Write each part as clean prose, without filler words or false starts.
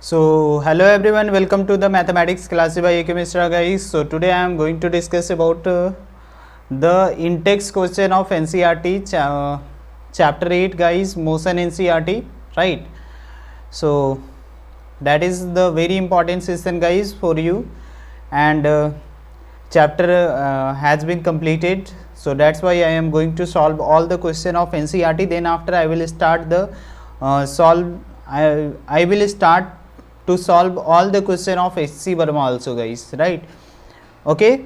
So hello everyone, welcome to the mathematics class by AK Mishra guys. So today I am going to discuss about the in-text question of NCERT chapter 8 guys, motion NCERT, right? So that is the very important session guys for you, and chapter has been completed. So that's why I am going to solve all the question of NCERT. Then after I will start the I will start to solve all the question of HC Verma also guys, right? Okay,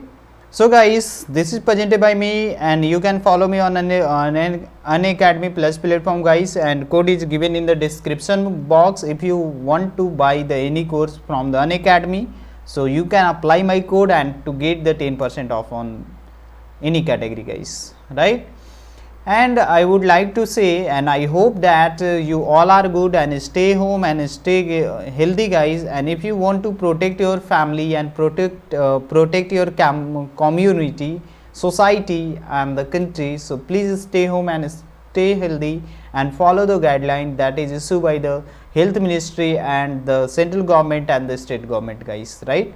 so guys, this is presented by me and you can follow me on an Unacademy Plus platform guys, and code is given in the description box. If you want to buy the any course from the Unacademy, so you can apply my code and to get the 10% off on any category guys, right? And I would like to say, and I hope that you all are good and stay home and stay healthy guys. And if you want to protect your family and protect your community, society and the country, so please stay home and stay healthy and follow the guideline that is issued by the health ministry and the central government and the state government guys, right?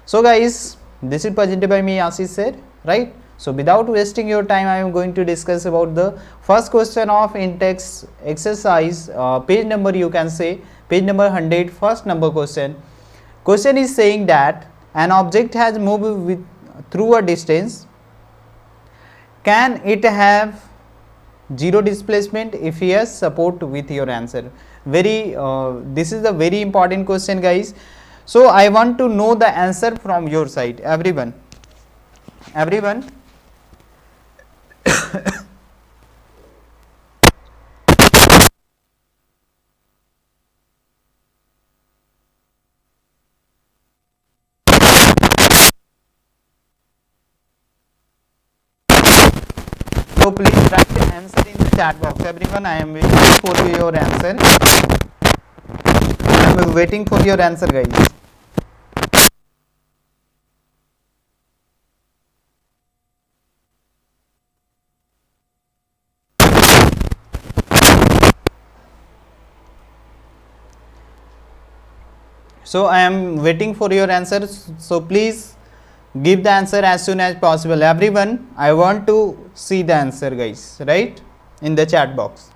So guys, this is presented by me Ashish sir, right? So without wasting your time, I am going to discuss about the first question of in-text exercise, page number you can say, page number 100, first number question. Question is saying that an object has moved through a distance. Can it have zero displacement? If yes, support with your answer. This is a very important question guys. So I want to know the answer from your side, everyone. So please write the answer in the chat box. Everyone, I am waiting for your answer. I am waiting for your answer guys. So I am waiting for your answer. So please give the answer as soon as possible. Everyone, I want to see the answer guys, right? In the chat box.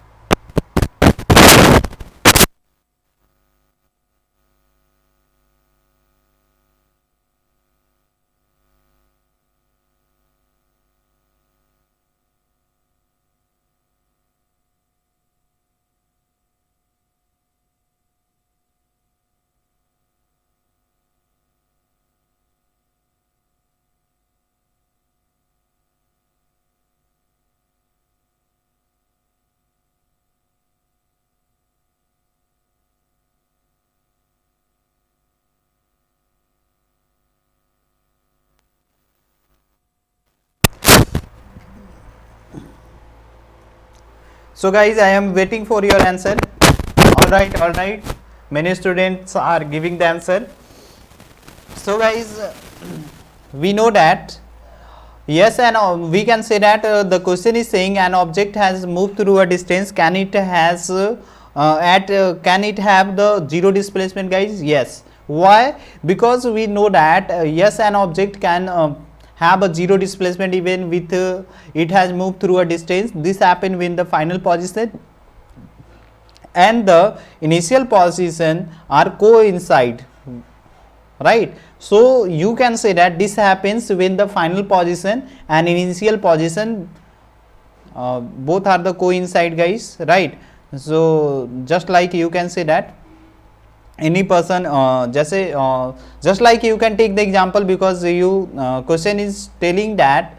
So guys, I am waiting for your answer. All right. Many students are giving the answer. So guys, we know that yes, and we can say that the question is saying an object has moved through a distance. Can it have the zero displacement guys? Yes. Why? Because we know that yes, an object can have a zero displacement even with it has moved through a distance. This happen when the final position and the initial position are coincide, right? So you can say that this happens when the final position and initial position both are the coincide guys, right? So just like you can say that any person just like you can take the example, because you question is telling that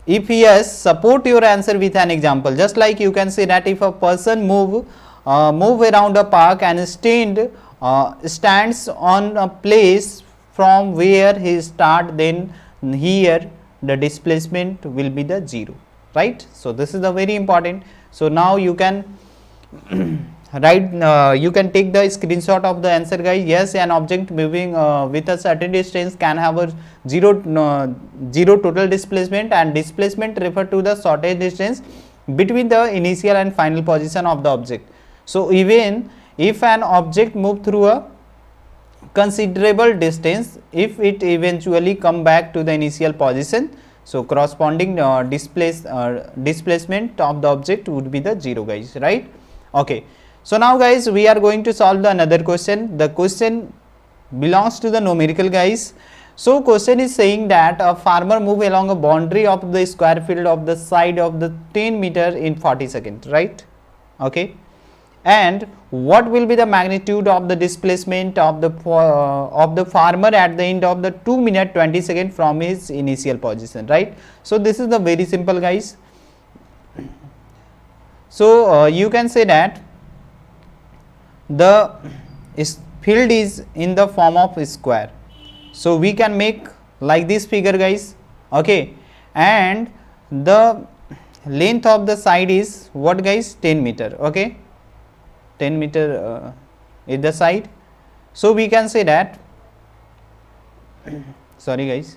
if yes, support your answer with an example. Just like you can say that if a person move around a park and stands on a place from where he start, then here the displacement will be the zero, right? So this is the very important. So now you can write you can take the screenshot of the answer guys. Yes, an object moving with a certain distance can have a zero total displacement, and displacement refer to the shortest distance between the initial and final position of the object. So even if an object move through a considerable distance, if it eventually come back to the initial position, so corresponding displacement of the object would be the 0 guys, right? Okay, so now guys we are going to solve the another question. The question belongs to the numerical guys. So question is saying that a farmer move along a boundary of the square field of the side of the 10 meter in 40 seconds, right? Okay, and what will be the magnitude of the displacement of the farmer at the end of the 2 minute 20 second from his initial position, right? So this is the very simple guys. So you can say that the field is in the form of a square, so we can make like this figure guys, okay, and the length of the side is what guys, 10 meter, okay, 10 meter is the side. So we can say that sorry guys,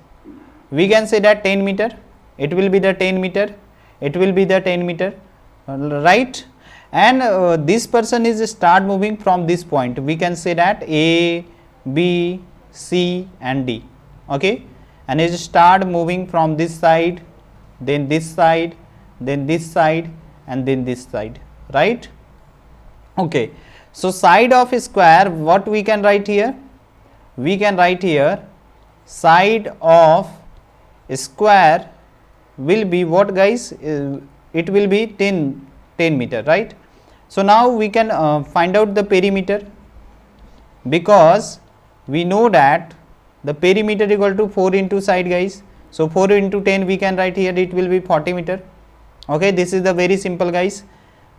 we can say that 10 meter, it will be the 10 meter, it will be the 10 meter, right? And this person is start moving from this point, we can say that A, B, C and D, okay, and is start moving from this side, then this side, then this side and then this side, right? Okay, so side of a square, what we can write here? We can write here side of a square will be what guys? It will be 10 meter, right? So now we can find out the perimeter, because we know that the perimeter equal to 4 into side guys. So 4 into 10 we can write here, it will be 40 meter. Okay, this is the very simple guys.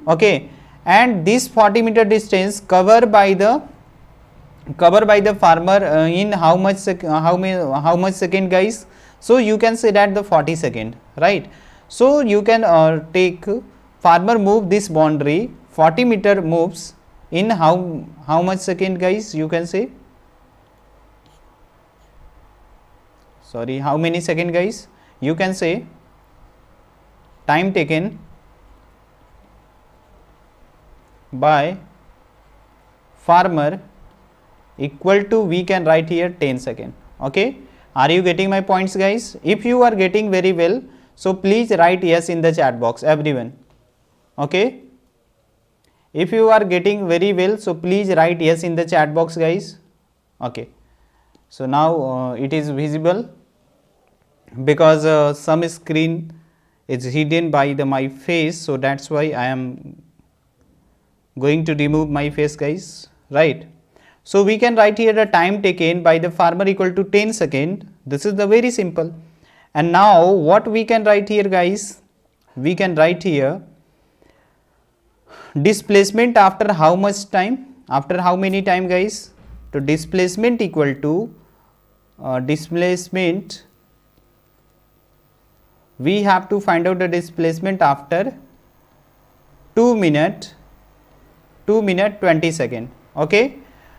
Okay, and this 40 meter distance covered by the farmer in how much second guys? So you can say that the 40 second, right? So you can take farmer move this boundary 40 meter moves in how much second guys? You can say, sorry, how many second guys? You can say time taken by farmer equal to, we can write here 10 second. Okay, are you getting my points guys? If you are getting very well, so please write yes in the chat box everyone. Okay, if you are getting very well, so please write yes in the chat box guys. Okay, so now it is visible, because some screen is hidden by my face, so that's why I am going to remove my face guys, right? So we can write here the time taken by the farmer equal to 10 second. This is the very simple. And now what we can write here guys? We can write here displacement after how much time? After how many time guys? So displacement equal to displacement, we have to find out the displacement after 2 minute 20 second. Okay,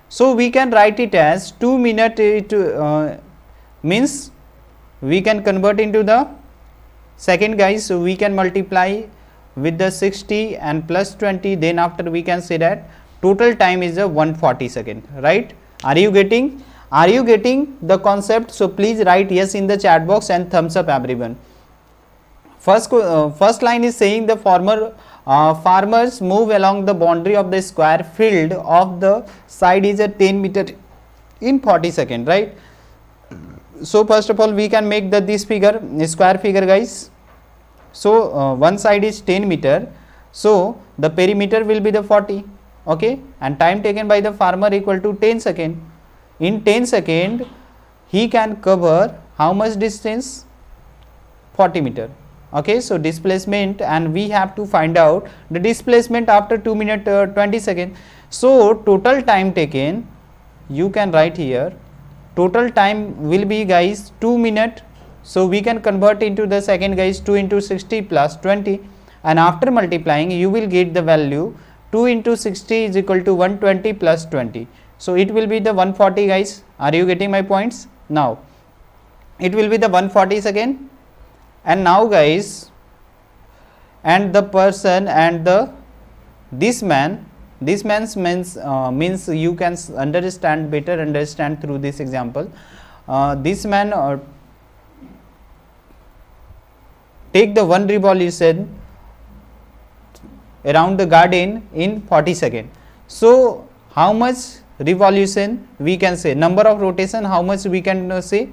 so we can write it as 2 minute means we can convert into the second guys, so we can multiply with the 60 and plus 20, then after we can say that total time is a 140 second, right? Are you getting the concept? So please write yes in the chat box and thumbs up everyone. First line is saying the farmers move along the boundary of the square field of the side is a 10 meter in 40 second, right? So first of all we can make this figure square figure guys. So one side is 10 meter, so the perimeter will be the 40, okay, and time taken by the farmer equal to 10 second. In 10 second he can cover how much distance? 40 meter. Okay, so displacement, and we have to find out the displacement after 2 minute 20 second. So total time taken, you can write here total time will be guys 2 minute, so we can convert into the second guys, 2 into 60 plus 20, and after multiplying you will get the value 2 into 60 is equal to 120 plus 20, so it will be the 140 guys. Are you getting my points? Now it will be the 140 second. And now guys, and the person and this man This means you can understand through this example. This man take the one revolution around the garden in 40 seconds. So how much revolution we can say, number of rotation how much we can say,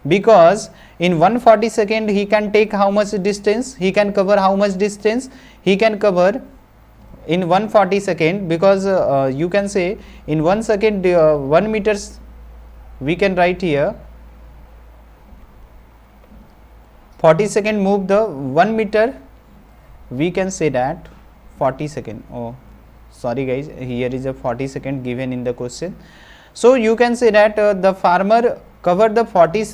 because in 140 second he can take how much distance, he can cover how much distance, he can cover in 140 second, because you can say in 1 second 1 meters we can write here 40 second move the 1 meter, we can say that 40 second. Oh sorry guys, here is a 40 second given in the question. So you can say that the farmer covered the 40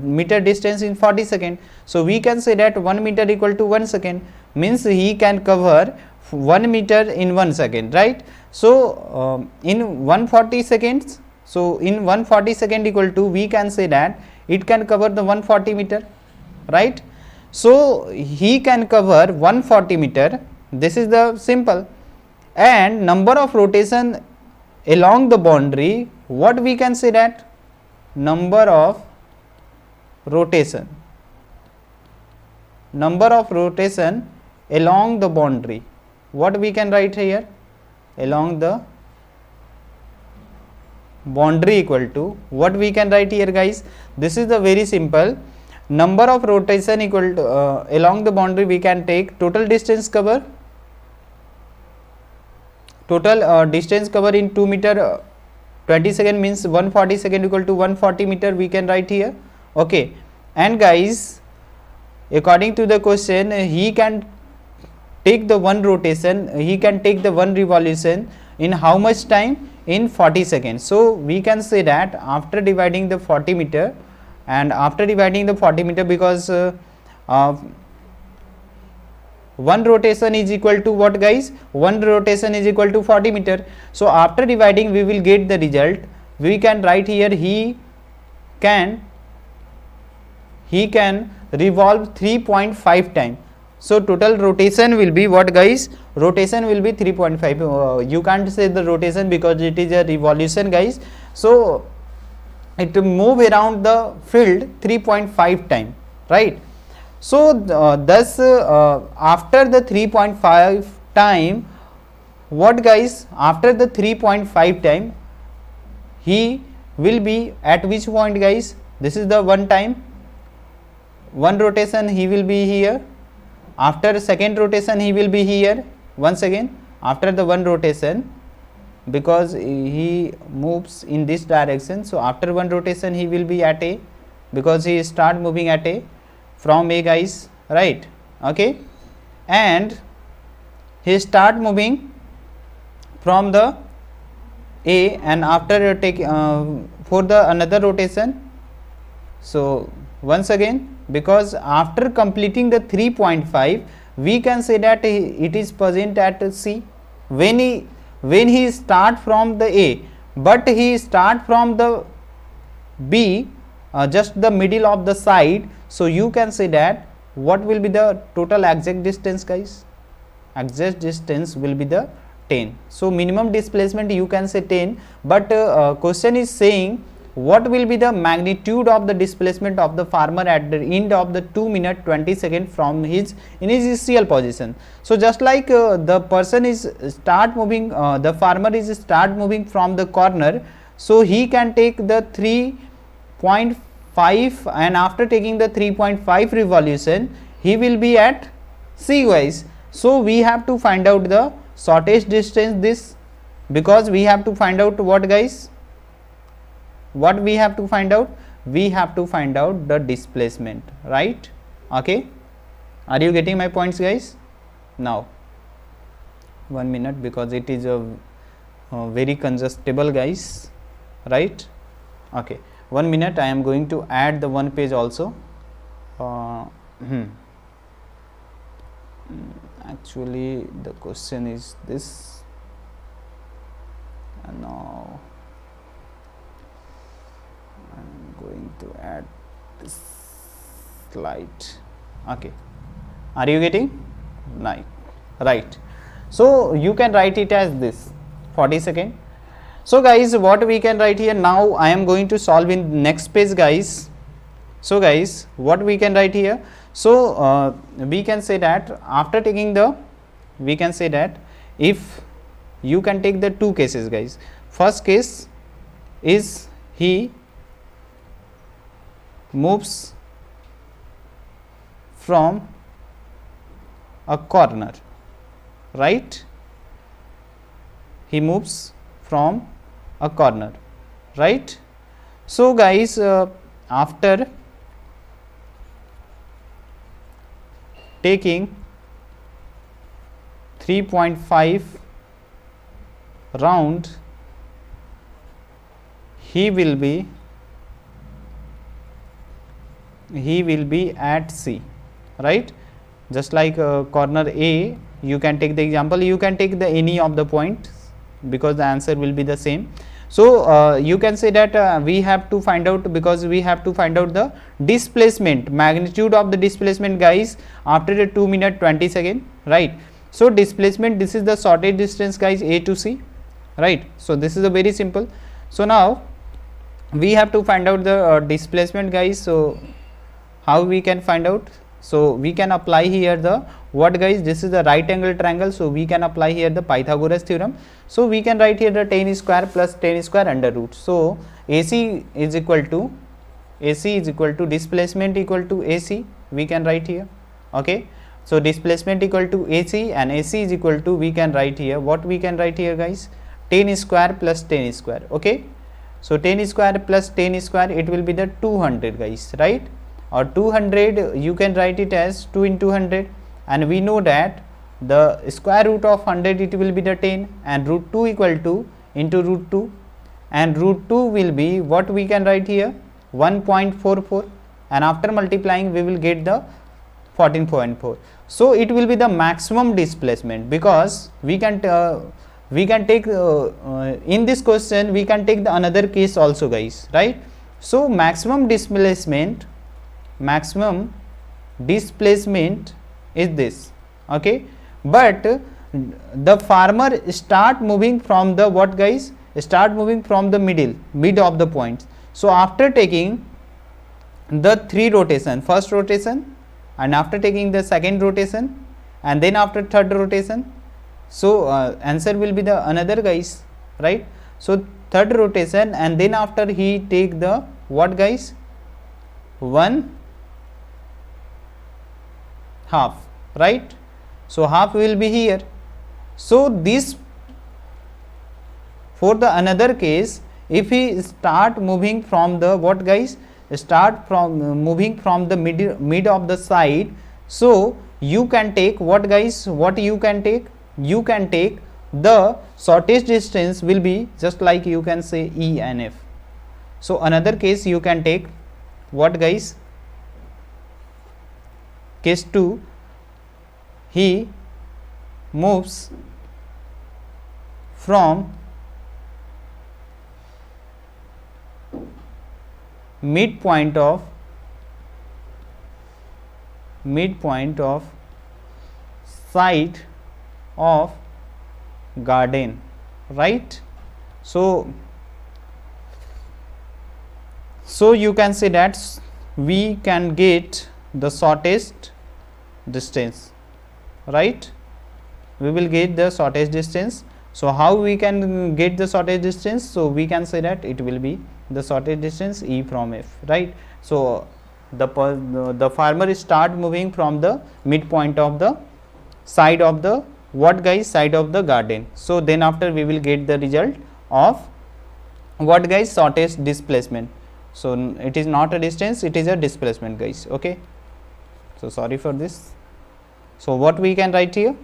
meter distance in 40 second. So we can say that 1 meter equal to 1 second, means he can cover 1 meter in 1 second, right. So in 140 seconds, so in 140 second equal to, we can say that it can cover the 140 meter, right. So he can cover 140 meter, this is the simple. And number of rotation along the boundary, what we can say that number of rotation along the boundary, what we can write here, along the boundary equal to, what we can write here guys, this is the very simple, number of rotation equal to along the boundary, we can take total distance cover, total distance cover in 2 meter 20 second, means 140 second equal to 140 meter we can write here, okay. And guys, according to the question, he can take the one rotation, he can take the one revolution in how much time, in 40 seconds. So we can say that after dividing the 40 meter, and after dividing the 40 meter, because one rotation is equal to what guys, one rotation is equal to 40 meter. So after dividing we will get the result, we can write here he can revolve 3.5 time. So total rotation will be what guys, rotation will be 3.5, you can't say the rotation because it is a revolution guys. So it move around the field 3.5 time, right. So thus after the 3.5 time, what guys, after the 3.5 time he will be at which point guys, this is the one time, one rotation he will be here, after second rotation he will be here once again, after the one rotation, because he moves in this direction. So after one rotation he will be at A, because he start moving at A from A guys, right, okay. And he start moving from the A, and after take for the another rotation. So once again, because after completing the 3.5 we can say that it is present at C, when he start from the A, but he start from the B, just the middle of the side. So you can say that what will be the total exact distance guys, exact distance will be the 10. So minimum displacement you can say 10, but question is saying what will be the magnitude of the displacement of the farmer at the end of the 2 minute 20 second from his initial position. So just like the person is start moving, the farmer is start moving from the corner, so he can take the 3.5, and after taking the 3.5 revolution he will be at C guys. So we have to find out the shortest distance this, because we have to find out what guys, what we have to find out, we have to find out the displacement, right, okay. Are you getting my points guys? Now 1 minute, because it is a very congestible guys, right, okay. 1 minute, I am going to add the one page also. Actually the question is this, and now I am going to add this slide, okay. Are you getting? Right. So you can write it as this, 40 second. So guys, what we can write here now, I am going to solve in next page guys. So guys, what we can write here, so we can say that after taking the, we can say that if you can take the two cases guys. First case is he moves from a corner, right? He moves from a corner, right? So guys, after taking 3.5 round, he will be at C, right? Just like corner A, you can take the example, you can take the any of the points because the answer will be the same. So you can say that we have to find out, because we have to find out the displacement, magnitude of the displacement guys after the 2 minute 20 second, right? So displacement, this is the shortest distance guys, A to C, right? So this is a very simple. So now we have to find out the displacement guys. So how we can find out? So we can apply here the what guys, this is the right angle triangle, so we can apply here the Pythagoras theorem. So we can write here the tan square plus tan square under root. So AC is equal to displacement equal to AC, we can write here, okay? So displacement equal to AC and AC is equal to, we can write here, what we can write here guys, tan square plus tan square, okay? So tan square plus tan square, it will be the 200 guys, right? Or 200, you can write it as 2 into 100, and we know that the square root of 100, it will be the 10, and root 2 equal to into root 2, and root 2 will be what we can write here, 1.44, and after multiplying we will get the 14.4. So it will be the maximum displacement, because we can take in this question we can take the another case also guys, right? So maximum displacement is this, okay? But the farmer start moving from the what guys, start moving from the mid of the points. So after taking the 3 rotation, first rotation, and after taking the second rotation, and then after third rotation, so answer will be the another guys, right? So third rotation, and then after he take the what guys, 1/2, right? So half will be here. So this, for the another case, if he start moving from the what guys, start from moving from the mid of the side, so you can take what guys, what you can take, you can take the shortest distance will be just like you can say E and F. So another case you can take what guys, case 2, he moves from midpoint of side of garden, right? So you can say that we can get the shortest distance, right? We will get the shortest distance. So how we can get the shortest distance? So we can say that it will be the shortest distance E from F, right? So the farmer start moving from the midpoint of the side of the what guys, side of the garden. So then after we will get the result of what guys, shortest displacement. So it is not a distance, it is a displacement guys, okay? So sorry for this. So what we can write here,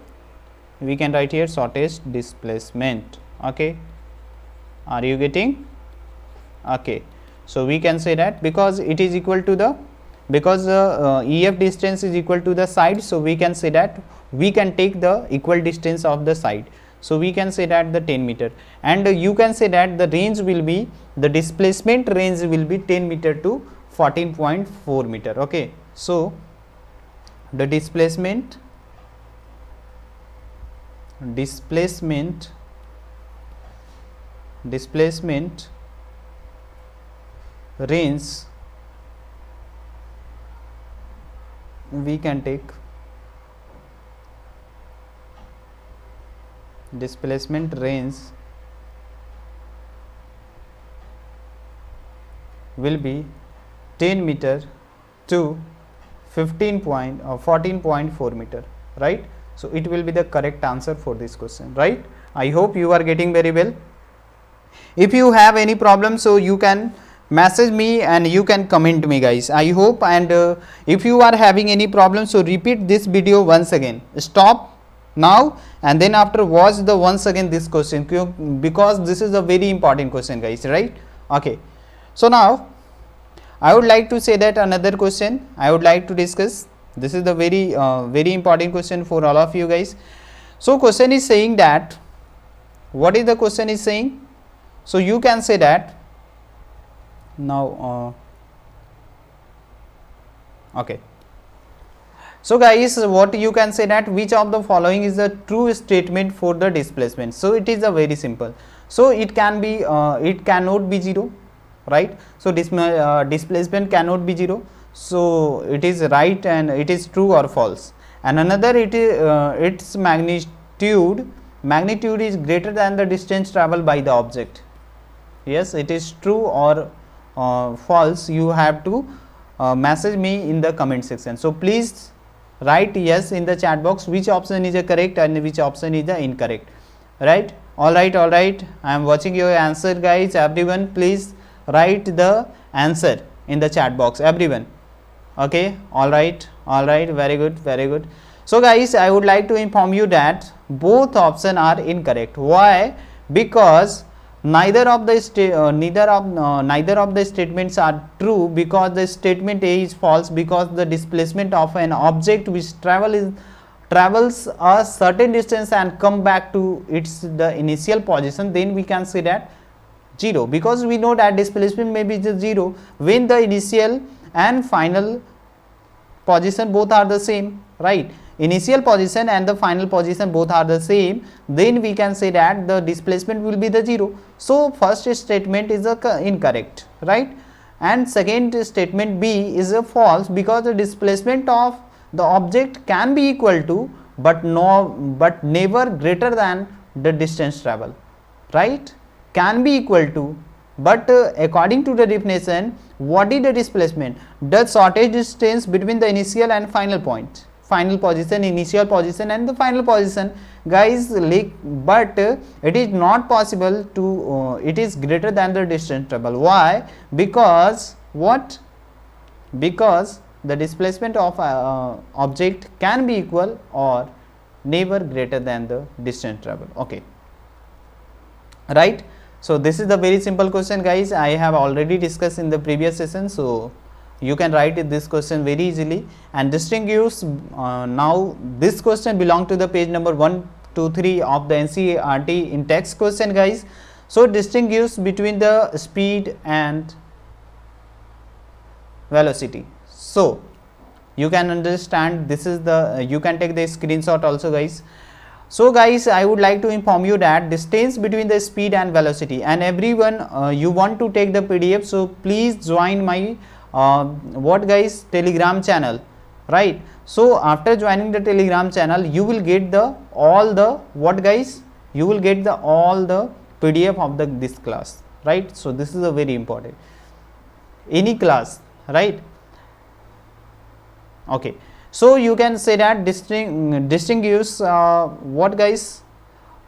we can write here shortest displacement, okay? Are you getting? Okay. So we can say that because it is equal to the, because the EF distance is equal to the side, so we can say that we can take the equal distance of the side. So we can say that the 10 meter, and you can say that the range will be, the displacement range will be 10 meter to 14.4 meter, okay? So the displacement displacement range we can take displacement range will be 10 meter to 14.4 meter, right? So it will be the correct answer for this question, right? I hope you are getting very well. If you have any problem, so you can message me and you can comment me, guys. I hope, and if you are having any problem, so repeat this video once again. Stop now and then after watch the once again this question, because this is a very important question, guys, right? Okay, so now I would like to say that another question I would like to discuss. This is the very very important question for all of you guys. So question is saying that, what is the question is saying? So you can say that now okay. So guys, what you can say that which of the following is the true statement for the displacement? So it is a very simple. So it can be it cannot be 0, right? So displacement cannot be 0. So it is right and it is true or false. And another, it is its magnitude is greater than the distance traveled by the object. Yes, it is true or false. You have to message me in the comment section. So please write yes in the chat box which option is correct and which option is the incorrect, right? All right, I am watching your answer, guys. Everyone please write the answer in the chat box, everyone. Okay, all right, very good. So guys, I would like to inform you that both options are incorrect. Why? Because neither of the statements are true, because the statement A is false, because the displacement of an object which travels a certain distance and come back to the initial position, then we can say that 0, because we know that displacement may be 0 when the initial and final position both are the same, right? Initial position and the final position both are the same, then we can say that the displacement will be the 0. So first statement is incorrect, right? And second statement B is a false, because the displacement of the object can be equal to but never greater than the distance travel, right? Can be equal to, but according to the definition, what is the displacement? The shortest distance between the initial and final point, final position, initial position and the final position, guys. But it is not possible to it is greater than the distance travel. Why? Because what? Because the displacement of object can be equal or never greater than the distance travel. Okay, right? So this is the very simple question, guys. I have already discussed in the previous session, so you can write this question very easily. And distinguish now this question belong to the page number 1, 2, 3 of the NCERT in text question, guys. So distinguish between the speed and velocity. So you can understand, this is the you can take the screenshot also, guys. So guys, I would like to inform you that distance between the speed and velocity, and everyone you want to take the PDF, so please join my what guys, Telegram channel, right? So after joining the Telegram channel, you will get all the PDF of this class, right? So this is a very important, any class, right? Okay, so you can say that distinguish what guys,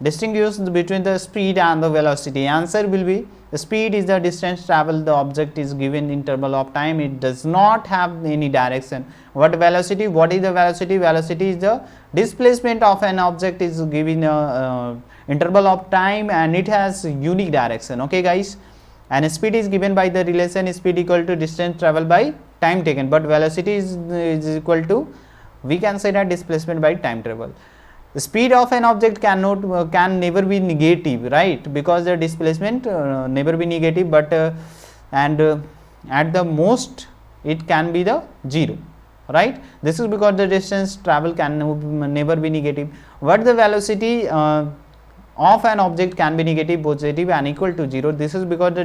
distinguish between the speed and the velocity. Answer will be, the speed is the distance traveled, the object is given interval of time, it does not have any direction. What velocity? What is the velocity? Velocity is the displacement of an object is given interval of time and it has unique direction. Okay guys, and speed is given by the relation speed equal to distance traveled by time taken, but velocity is equal to, we can say that, displacement by time travel. The speed of an object can never be negative, right? Because the displacement never be negative, but at the most it can be the 0, right? This is because the distance travel can never be negative. What the velocity of an object can be negative, positive and equal to 0. This is because the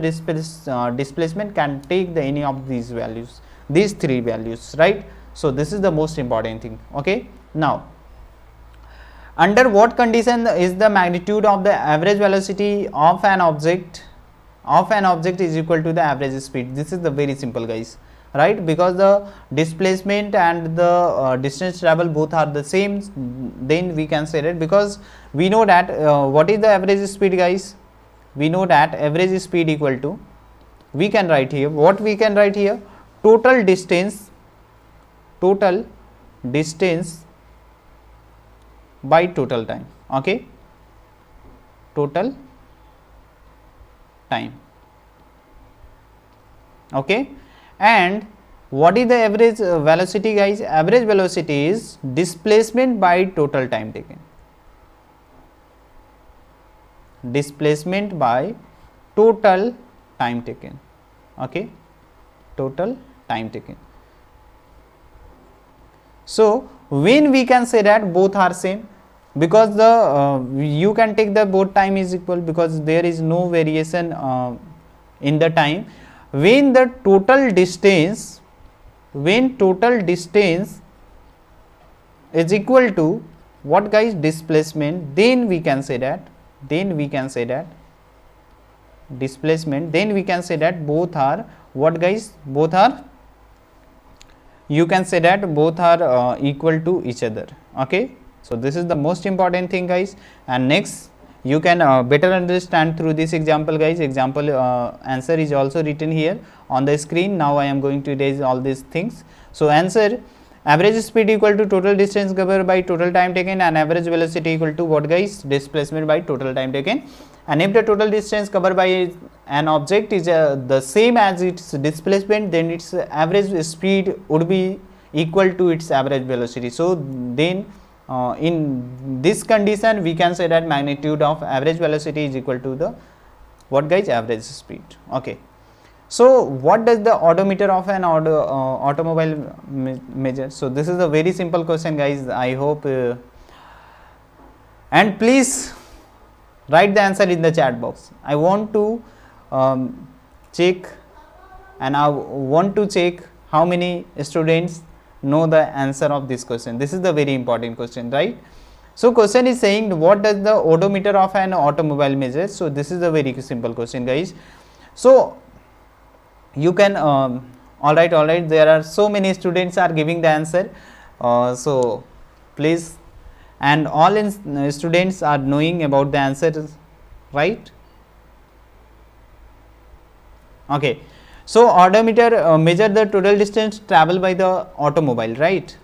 displacement can take the any of these values, these three values, right? So this is the most important thing. Okay, now under what condition is the magnitude of the average velocity of an object is equal to the average speed? This is the very simple, guys, right? Because the displacement and the distance travel both are the same, then we can say that, because we know that what is the average speed, guys? We know that average speed equal to, we can write here, what we can write here, total distance by total time. Okay, total time. Okay, and what is the average velocity, guys? Average velocity is displacement by total time taken. Displacement by total time taken. Okay, total time taken. So when we can say that both are same, because the you can take the both time is equal, because there is no variation in the time. When the total distance is equal to what, guys? Displacement, then we can say that displacement, then we can say that both are what, guys? Both are, you can say that both are equal to each other. Okay, so this is the most important thing, guys. And next, you can better understand through this example, guys. Example answer is also written here on the screen. Now I am going to erase all these things. So answer, average speed equal to total distance covered by total time taken, and average velocity equal to what, guys? Displacement by total time taken. And if the total distance covered by an object is the same as its displacement, then its average speed would be equal to its average velocity. So then in this condition, we can say that magnitude of average velocity is equal to the what, guys? Average speed. Okay, so what does the odometer of an automobile measure? So this is a very simple question, guys. I hope and please write the answer in the chat box. I want to check, and I want to check how many students know the answer of this question. This is the very important question, right? So question is saying, what does the odometer of an automobile measure? So this is a very simple question, guys. So you can all right, there are so many students are giving the answer, so please, and all students are knowing about the answer, right? Okay, so odometer measure the total distance traveled by the automobile, right?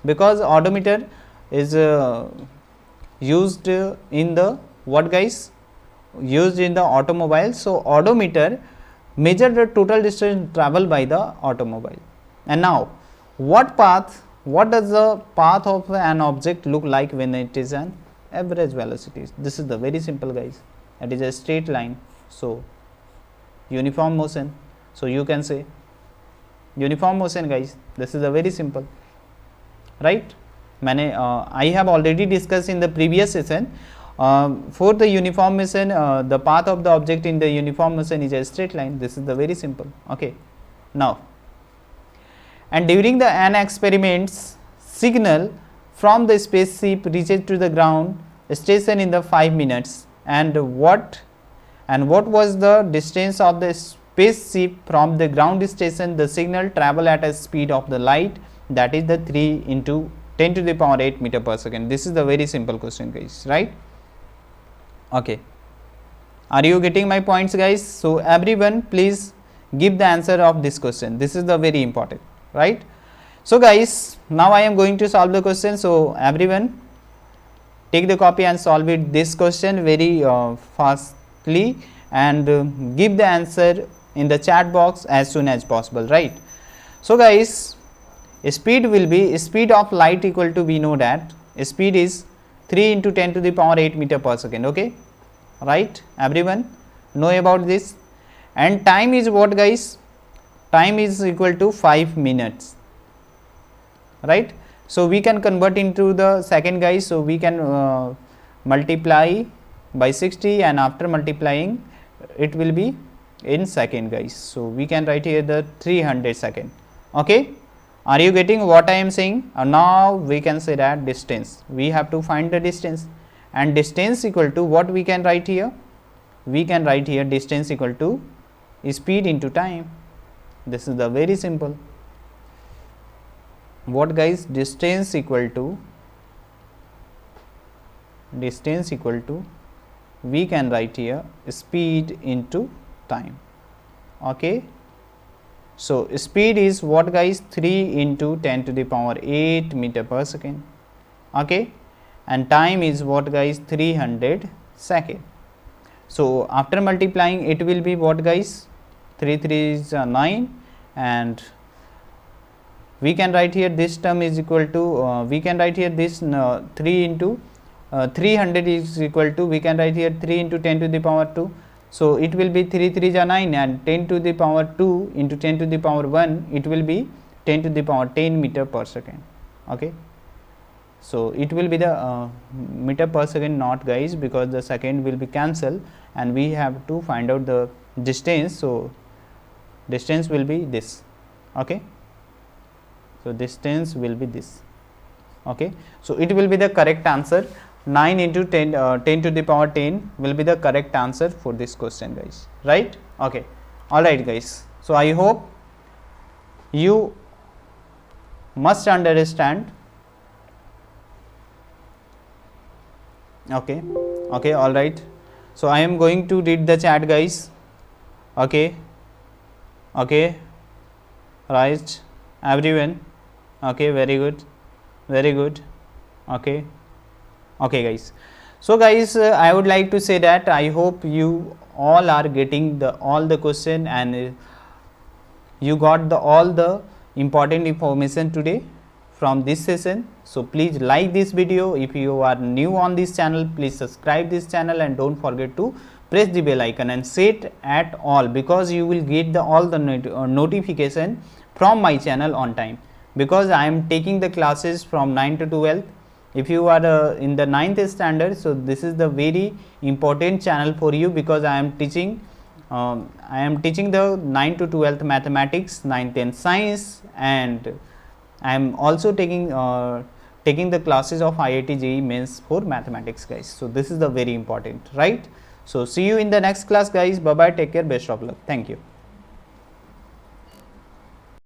Because odometer is used in the what, guys? Used in the automobile. So odometer measure the total distance traveled by the automobile. And now, what does the path of an object look like when it is an average velocity? This is the very simple, guys. It is a straight line. So uniform motion. So you can say uniform motion, guys. This is a very simple, right? I have already discussed in the previous session. For the uniform motion, the path of the object in the uniform motion is a straight line. This is the very simple. Okay, now, and during the an experiments, signal from the spaceship reaches to the ground station in the 5 minutes, and what was the distance of the spaceship from the ground station? The signal travel at a speed of the light, that is the 3 into 10 to the power 8 meter per second. This is the very simple question, guys, right? Okay, are you getting my points, guys? So everyone, please give the answer of this question. This is the very important, right? So guys, now I am going to solve the question. So everyone, take the copy and solve it this question very fastly, and give the answer in the chat box as soon as possible, right? So guys, speed will be speed of light equal to, we know that speed is 3 into 10 to the power 8 meter per second. Okay, right? Everyone know about this. And time is what, guys? Time is equal to 5 minutes, right? So we can convert into the second, guys. So we can multiply by 60, and after multiplying it will be in second guys. So we can write here the 300 second. Okay, are you getting what I am saying? Now we can say that distance, we have to find the distance, and distance equal to what we can write here? We can write here distance equal to speed into time. This is the very simple. What guys? Distance equal to we can write here speed into time. Okay, so speed is what guys? 3 into 10 to the power 8 meter per second. Okay, and time is what guys? 300 second. So after multiplying it will be what guys? 3 3 is 9, and we can write here this term is equal to we can write here this 3 into 300 is equal to, we can write here 3 into 10 to the power 2. So it will be 3 3 is 9, and 10 to the power 2 into 10 to the power 1, it will be 10 to the power 10 meter per second. Okay, so it will be the meter per second, not guys, because the second will be cancelled and we have to find out the distance. So distance will be this. Okay, so distance will be this. Okay, so it will be the correct answer. 9 into 10 10 to the power 10 will be the correct answer for this question guys, right? Okay, all right guys, so I hope you must understand. Okay, okay, all right, so I am going to read the chat guys. Okay, okay, right, everyone. Okay, very good, very good. Okay, okay guys, so guys I would like to say that I hope you all are getting all the question, and you got all the important information today from this session. So please like this video. If you are new on this channel, please subscribe this channel and don't forget to press the bell icon and set at all, because you will get all the notification from my channel on time, because I am taking the classes from 9 to 12. If you are in the 9th standard, so this is the very important channel for you, because I am teaching the 9 to 12th mathematics, 9th and science, and I am also taking the classes of IIT JEE Mains for mathematics guys. So this is the very important, right? So see you in the next class guys. Bye bye, take care, best of luck, thank you.